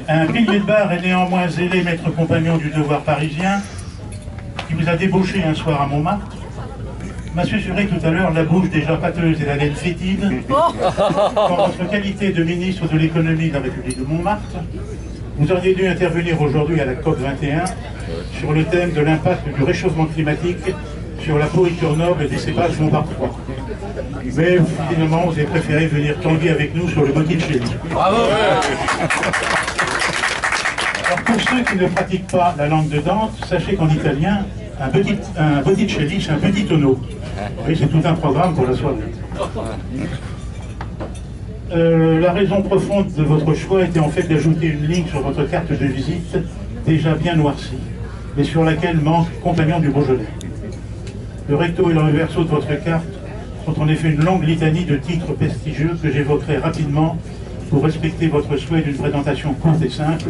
Un pilier de bar et néanmoins zélé maître compagnon du devoir parisien, qui vous a débauché un soir à Montmartre, m'a susurré tout à l'heure la bouche déjà pâteuse et la laine fétide, qu'en votre qualité de ministre de l'économie de la République de Montmartre, vous auriez dû intervenir aujourd'hui à la COP 21 sur le thème de l'impact du réchauffement climatique sur la pourriture noble des cépages montmartrois. Mais finalement, vous avez préféré venir tanguer avec nous sur le Botticelli. Bravo! Alors pour ceux qui ne pratiquent pas la langue de Dante, sachez qu'en italien, un Botticelli, c'est un petit tonneau. Oui, c'est tout un programme pour la soirée. La raison profonde de votre choix était en fait d'ajouter une ligne sur votre carte de visite, déjà bien noircie, mais sur laquelle manque compagnon du Beaujolais. Le recto et le verso de votre carte sont en effet une longue litanie de titres prestigieux que j'évoquerai rapidement pour respecter votre souhait d'une présentation courte et simple.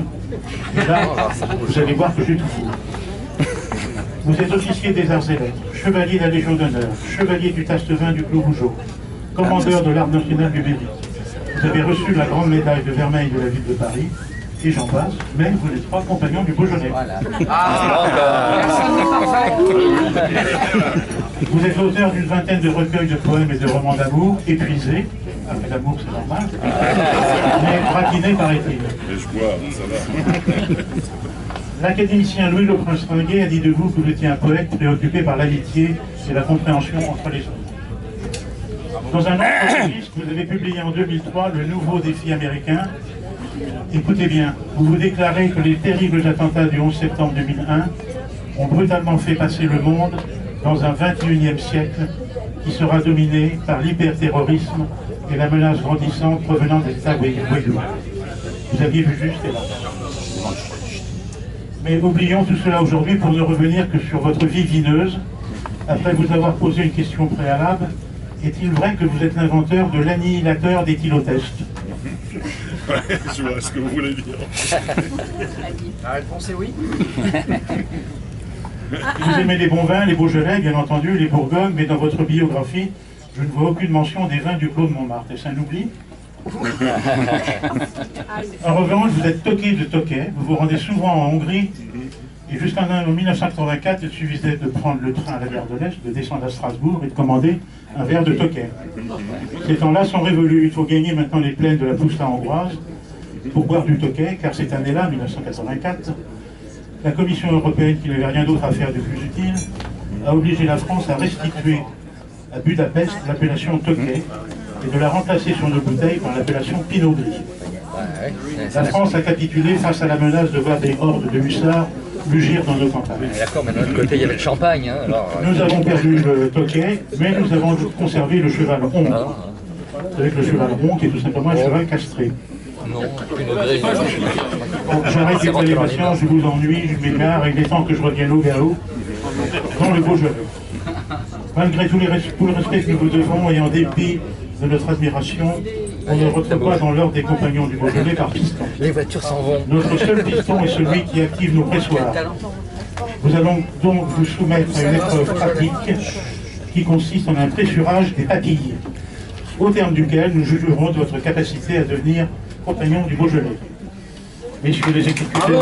Et là, vous allez voir que j'ai tout fou. Vous êtes officier des arts et lettres, chevalier de la Légion d'honneur, chevalier du Taste-Vin du Clos Rougeau, commandeur de l'Arme nationale du Mérite. Vous avez reçu la grande médaille de vermeil de la ville de Paris, et j'en passe, mais vous n'êtes pas compagnon du Beaujolais. Voilà. Vous êtes l'auteur d'une vingtaine de recueils de poèmes et de romans d'amour, épuisés, avec l'amour c'est normal, mais braquinés paraît-il. Mais je bois, ça va. L'académicien Louis Le Prince-Ringuet a dit de vous que vous étiez un poète préoccupé par l'amitié et la compréhension entre les hommes. Dans un autre registre, vous avez publié en 2003 le nouveau défi américain. Écoutez bien, vous vous déclarez que les terribles attentats du 11 septembre 2001 ont brutalement fait passer le monde dans un 21e siècle qui sera dominé par l'hyperterrorisme et la menace grandissante provenant des États voyous. Vous aviez vu juste et là. Mais oublions tout cela aujourd'hui pour ne revenir que sur votre vie vineuse. Après vous avoir posé une question préalable, est-il vrai que vous êtes l'inventeur de l'annihilateur d'éthylotest? Ouais, je vois ce que vous voulez dire. La réponse est oui. Vous aimez les bons vins, les Beaujolais, bien entendu, les Bourgognes, mais dans votre biographie, je ne vois aucune mention des vins du Clos de Montmartre. Est-ce un oubli? En revanche, vous êtes toqué de Tokay, vous vous rendez souvent en Hongrie, et jusqu'en 1984, il suffisait de prendre le train à la gare de l'Est, de descendre à Strasbourg et de commander un verre de Tokay. Ces temps-là sont révolus, il faut gagner maintenant les plaines de la Poussin hongroise pour boire du Tokay, car cette année-là, 1984, la Commission européenne, qui n'avait rien d'autre à faire de plus utile, a obligé la France à restituer à Budapest l'appellation Tokay et de la remplacer sur nos bouteilles par l'appellation Pinot Gris. La France a capitulé face à la menace de voir des hordes de hussards mugir dans nos campagnes. D'accord, mais de l'autre côté, il y avait le champagne. Hein, alors... Nous avons perdu le Tokay, mais nous avons conservé le cheval rond. Avec le cheval rond qui est tout simplement un cheval castré. Non, Pinot Gris. Bon, j'arrête d'étaler ma science, je vous ennuie, je m'égare, il est temps que je revienne au galop, dans le Beaujolais. Malgré tout le respect que nous vous devons et en dépit de notre admiration, on ne retrouve pas dans l'ordre des compagnons du Beaujolais par piston. Les voitures s'en vont. Notre seul piston est celui qui active nos pressoirs. Nous allons donc vous soumettre à une épreuve pratique qui consiste en un pressurage des papilles, au terme duquel nous jugerons de votre capacité à devenir compagnon du Beaujolais. Messieurs les exécuteurs,